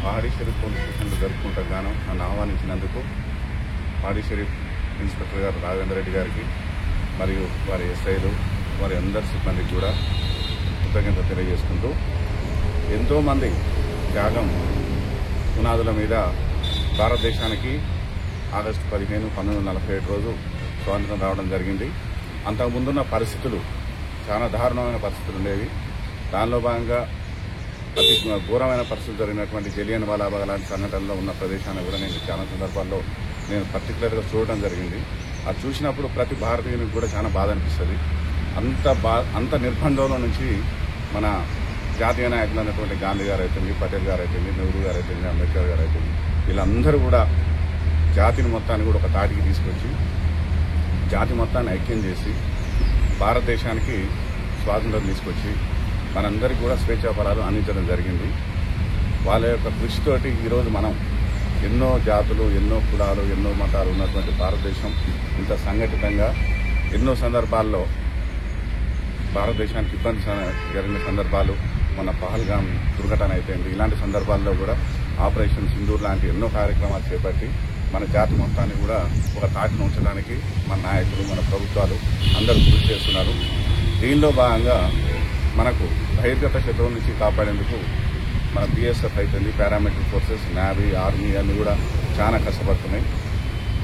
Pahadi Sharif police స్టేషన్లో జరుపుకుంటూ గాను నన్ను ఆహ్వానించినందుకు పహాడీ షరీఫ్ ఇన్స్పెక్టర్ గారు రాఘవేంద్ర రెడ్డి గారికి మరియు వారి ఎస్ఐలు వారి అందరి సిబ్బందికి కూడా కృతజ్ఞత తెలియజేసుకుంటూ ఎంతోమంది త్యాగం పునాదుల మీద భారతదేశానికి ఆగస్టు 15, 1947 రోజు స్వాతంత్రం రావడం జరిగింది. అంతకుముందున్న పరిస్థితులు చాలా దారుణమైన పరిస్థితులు ఉండేవి. దానిలో భాగంగా అతి ఘోరమైన పరిస్థితులు జరిగినటువంటి జలియన్ వాలాబాగ్ లాంటి సంఘటనలో ఉన్న ప్రదేశాన్ని కూడా నేను చాలా సందర్భాల్లో నేను పర్టికులర్గా చూడడం జరిగింది. అది చూసినప్పుడు ప్రతి భారతీయునికి కూడా చాలా బాధ అనిపిస్తుంది. అంత నిర్బంధంలో నుంచి మన జాతీయ నాయకులు అయినటువంటి గాంధీ గారు అయితేంది, పటేల్ గారు అయితేంది, నెహ్రూ గారు అయితేంది, అంబేద్కర్ గారు అయితేంది, వీళ్ళందరూ కూడా జాతిని మొత్తాన్ని కూడా ఒక తాటికి తీసుకొచ్చి జాతి మొత్తాన్ని ఐక్యం చేసి భారతదేశానికి స్వాతంత్రం తీసుకొచ్చి మనందరికీ కూడా స్వేచ్ఛాపరాలు అందించడం జరిగింది. వాళ్ళ యొక్క కృషితోటి ఈరోజు మనం ఎన్నో జాతులు, ఎన్నో కులాలు, ఎన్నో మతాలు ఉన్నటువంటి భారతదేశం ఇంత సంఘటితంగా ఎన్నో సందర్భాల్లో భారతదేశానికి ఇబ్బంది జరిగిన సందర్భాలు, మన పహల్గాం దుర్ఘటన అయిపోయింది. ఇలాంటి సందర్భాల్లో కూడా ఆపరేషన్ సింధూర్ లాంటి ఎన్నో కార్యక్రమాలు చేపట్టి మన జాతి మొత్తాన్ని కూడా ఒక తాటిని ఉంచడానికి మన నాయకులు, మన ప్రభుత్వాలు అందరూ కృషి చేస్తున్నారు. దీనిలో భాగంగా మనకు బహిర్గత శత్రువుల నుంచి కాపాడేందుకు మన BSF అయితేంది, పారామిలిటరీ ఫోర్సెస్, నేవీ, ఆర్మీ అన్నీ కూడా చాలా కష్టపడుతున్నాయి.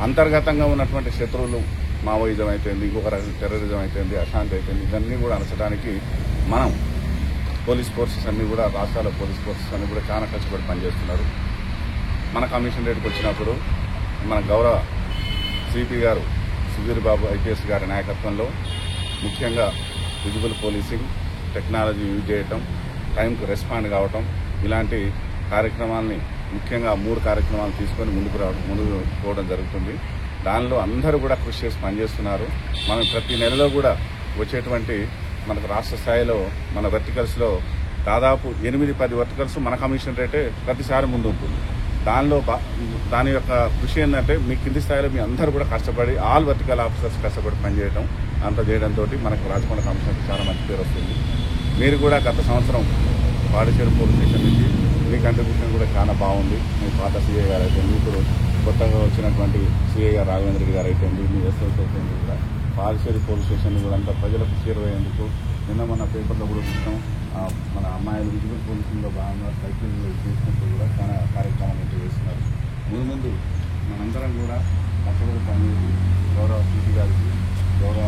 అంతర్గతంగా ఉన్నటువంటి శత్రువులు మావోయిజం అయితేంది, ఇంకొక రకం టెర్రరిజం అయితేంది, అశాంతి అయితేంది, ఇవన్నీ కూడా అణచడానికి మనం పోలీస్ ఫోర్సెస్ అన్నీ కూడా, రాష్ట్రాల పోలీస్ ఫోర్సెస్ అన్నీ కూడా చాలా కష్టపడి పనిచేస్తున్నారు. మన కమిషనరేట్కి వచ్చినప్పుడు మన గౌరవ సిపి గారు సుధీర్ బాబు IPS గారి నాయకత్వంలో ముఖ్యంగా విజిబుల్ పోలీసింగ్, టెక్నాలజీ యూజ్ చేయటం, టైంకు రెస్పాండ్ కావటం, ఇలాంటి కార్యక్రమాలని ముఖ్యంగా 3 కార్యక్రమాలు తీసుకొని ముందుకు పోవడం జరుగుతుంది. దానిలో అందరూ కూడా కృషి చేసి పనిచేస్తున్నారు. మనం ప్రతి నెలలో కూడా వచ్చేటువంటి మనకు రాష్ట్ర స్థాయిలో మన వర్టికల్స్లో దాదాపు 8-10 వర్టికల్స్ మన కమిషనరేటే ప్రతిసారి ముందు ఉంటుంది. దాని యొక్క కృషి ఏంటంటే మీ కింది స్థాయిలో మీ అందరూ కూడా కష్టపడి ఆల్ వర్టికల్ ఆఫీసర్స్ కష్టపడి పనిచేయడం, అంత చేయడంతో మనకు రాచకొండ కమిషనర్కి చాలా మంచి పేరు వస్తుంది. మీరు కూడా గత సంవత్సరం పాడిచేరు పోలీస్ స్టేషన్ నుంచి మీ కంట్రిబ్యూషన్ కూడా చాలా బాగుంది. మీ పాత CA గారు అయితే, ఇప్పుడు కొత్తగా వచ్చినటువంటి CA గారు రాఘవేంద్ర రెడ్డి గారు అయితే, మీ SI అయితే కూడా పాడిచేరు పోలీస్ స్టేషన్ కూడా అంతా ప్రజలకు చేరువయ్యేందుకు నిన్న మన పేపర్లో కూడా చూసాం. మన అమ్మాయిలు విజిబుల్ పోలీసింగ్లో భాగంగా సైకిల్ తీసుకుంటూ కూడా చాలా కార్యక్రమాలు చేస్తున్నారు. ముందు మనందరం కూడా కష్టపడి పనిచేసి గౌరవ CP గారికి, గౌరవ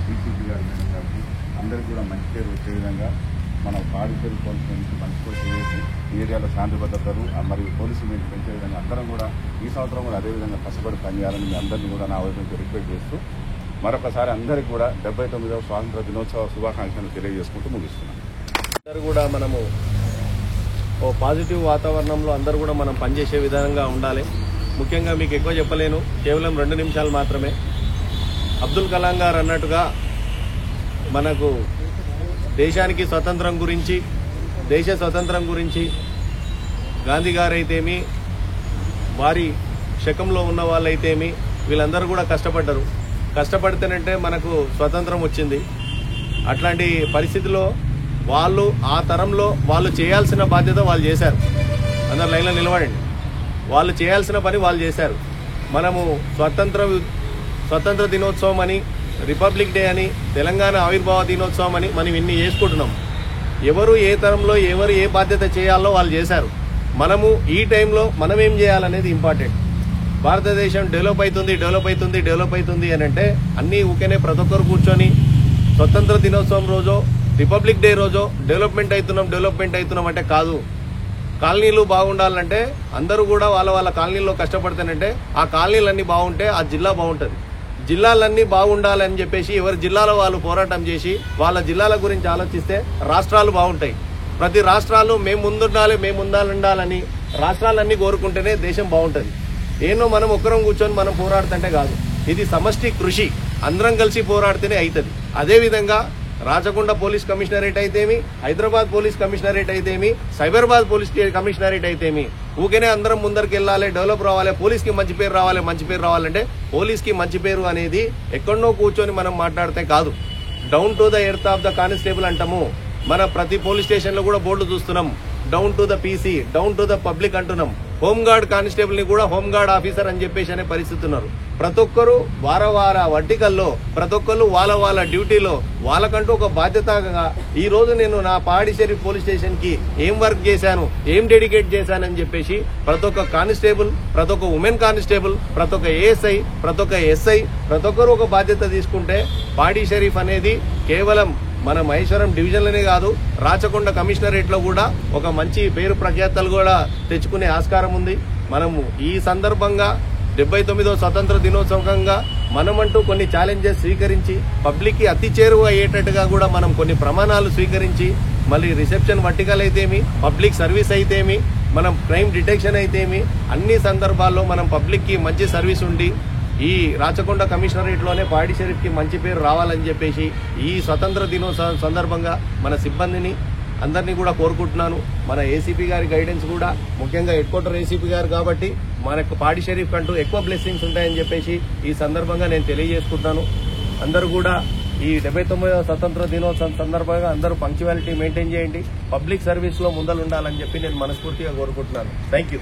DCP గారి మేడం గారికి అందరికీ కూడా మంచి పేరు వచ్చే విధంగా మన పాడిచేరు పోలీస్ నుంచి మంచి పేరు చేసి ఈ ఏరియాలో శాంతి భద్రతలు మరియు పోలీసు మీద పెంచే విధంగా అందరం కూడా ఈ సంవత్సరం కూడా అదేవిధంగా కష్టపడి పనిచేయాలని మీ అందరినీ కూడా నా వైపు నుంచి రిక్వెస్ట్ చేస్తూ మరొకసారి అందరికీ కూడా 79వ స్వాతంత్ర దినోత్సవ శుభాకాంక్షలు తెలియజేసుకుంటూ ముగిస్తున్నాం. అందరూ కూడా మనము ఓ పాజిటివ్ వాతావరణంలో అందరూ కూడా మనం పనిచేసే విధంగా ఉండాలి. ముఖ్యంగా మీకు ఎక్కువ చెప్పలేను, కేవలం 2 నిమిషాలు మాత్రమే. అబ్దుల్ కలాం గారు అన్నట్టుగా మనకు దేశానికి స్వతంత్రం గురించి, దేశ స్వతంత్రం గురించి గాంధీ గారైతేమి, వారి శకంలో ఉన్న వాళ్ళైతేమి వీళ్ళందరూ కూడా కష్టపడితేనంటే మనకు స్వతంత్రం వచ్చింది. అట్లాంటి పరిస్థితిలో వాళ్ళు ఆ తరంలో వాళ్ళు చేయాల్సిన బాధ్యత వాళ్ళు చేశారు. అందరు లైన్లో నిలబడండి. వాళ్ళు చేయాల్సిన పని వాళ్ళు చేశారు. మనము స్వతంత్ర దినోత్సవం అని, రిపబ్లిక్ డే అని, తెలంగాణ ఆవిర్భావ దినోత్సవం అని మనం ఇన్ని చేసుకుంటున్నాం. ఎవరు ఏ తరంలో ఎవరు ఏ బాధ్యత చేయాలో వాళ్ళు చేశారు. మనము ఈ టైంలో మనం ఏం చేయాలనేది ఇంపార్టెంట్. భారతదేశం డెవలప్ అవుతుంది అని అంటే అన్నీ ఊకేనే ప్రతి ఒక్కరు కూర్చొని స్వతంత్ర దినోత్సవం రోజో, రిపబ్లిక్ డే రోజో డెవలప్మెంట్ అవుతున్నాం అంటే కాదు. కాలనీలు బాగుండాలంటే అందరూ కూడా వాళ్ళ కాలనీల్లో కష్టపడతానంటే ఆ కాలనీలన్నీ బాగుంటే ఆ జిల్లా బాగుంటుంది. జిల్లాలన్నీ బాగుండాలని చెప్పేసి ఎవరి జిల్లాలో వాళ్ళు పోరాటం చేసి వాళ్ళ జిల్లాల గురించి ఆలోచిస్తే రాష్ట్రాలు బాగుంటాయి. ప్రతి రాష్ట్రాలు మేము ముందుండాలని రాష్ట్రాలన్నీ కోరుకుంటేనే దేశం బాగుంటుంది. ఏనో మనం ఒక్కరం కూర్చొని మనం పోరాడుతుంటే కాదు. ఇది సమష్టి కృషి, అందరం కలిసి పోరాడితేనే అవుతుంది. అదేవిధంగా రాచకొండ పోలీస్ కమిషనరేట్ అయితేమి, హైదరాబాద్ పోలీస్ కమిషనరేట్ అయితేమి, సైబరాబాద్ పోలీస్ కమిషనరేట్ అయితేమి ఊకేనే అందరం ముందరికి వెళ్ళాలి, డెవలప్ రావాలి, పోలీస్కి మంచి పేరు రావాలంటే పోలీస్కి మంచి పేరు అనేది ఎక్కడనో కూర్చొని మనం మాట్లాడితే కాదు. Down to the earth of the constable అంటాము. మన ప్రతి పోలీస్ స్టేషన్ లో కూడా బోర్డు చూస్తున్నాం, down to the PC, down to the public అంటున్నాం. హోంగార్డ్ కానిస్టేబుల్ ని కూడా హోంగార్డ్ ఆఫీసర్ అని చెప్పేసి అనే పరిస్థితి ఉన్నారు. ప్రతి ఒక్కరు వార వర్టికల్లో, ప్రతి ఒక్కరు వాళ్ళ డ్యూటీలో వాళ్ళకంటూ ఒక బాధ్యతగా ఈ రోజు నేను నా పాడిచేరి పోలీస్ స్టేషన్ కి ఏం వర్క్ చేశాను, ఏం డెడికేట్ చేశానని చెప్పేసి ప్రతి ఒక్క కానిస్టేబుల్, ప్రతి ఒక్క ఉమెన్ కానిస్టేబుల్, ప్రతి ఒక్క ASI, ప్రతి ఒక్క SI, ప్రతి ఒక్కరు ఒక బాధ్యత తీసుకుంటే పాడి షరీఫ్ అనేది కేవలం మన మహేశ్వరం డివిజన్లోనే కాదు, రాచకొండ కమిషనరేట్ లో కూడా ఒక మంచి పేరు ప్రఖ్యాతలు కూడా తెచ్చుకునే ఆస్కారం ఉంది. మనము ఈ సందర్భంగా 79వ స్వతంత్ర దినోత్సవంగా మనమంటూ కొన్ని ఛాలెంజెస్ స్వీకరించి పబ్లిక్ కి అతి చేరువ అయ్యేటట్టుగా కూడా మనం కొన్ని ప్రమాణాలు స్వీకరించి మళ్ళీ రిసెప్షన్ వర్టికల్ అయితేమి, పబ్లిక్ సర్వీస్ అయితేమి, మనం క్రైమ్ డిటెక్షన్ అయితేమి, అన్ని సందర్భాల్లో మనం పబ్లిక్ కి మంచి సర్వీస్ ఉండి ఈ రాచకొండ కమిషనరేట్ లోనే పాడి షరీఫ్ కి మంచి పేరు రావాలని చెప్పేసి ఈ స్వతంత్ర దినోత్సవం సందర్భంగా మన సిబ్బందిని అందరినీ కూడా కోరుకుంటున్నాను. మన ఏసీపీ గారి గైడెన్స్ కూడా, ముఖ్యంగా హెడ్ క్వార్టర్ ఏసీపీ గారు కాబట్టి మనకు పాడి షరీఫ్ కంటూ ఎక్కువ బ్లెస్సింగ్స్ ఉంటాయని చెప్పేసి ఈ సందర్భంగా నేను తెలియజేసుకుంటున్నాను. అందరూ కూడా ఈ 79వ స్వతంత్ర దినోత్సవం సందర్భంగా అందరూ పంక్చువాలిటీ మెయింటైన్ చేయండి, పబ్లిక్ సర్వీస్ లో ముందలుండాలని చెప్పి నేను మనస్ఫూర్తిగా కోరుకుంటున్నాను. Thank you.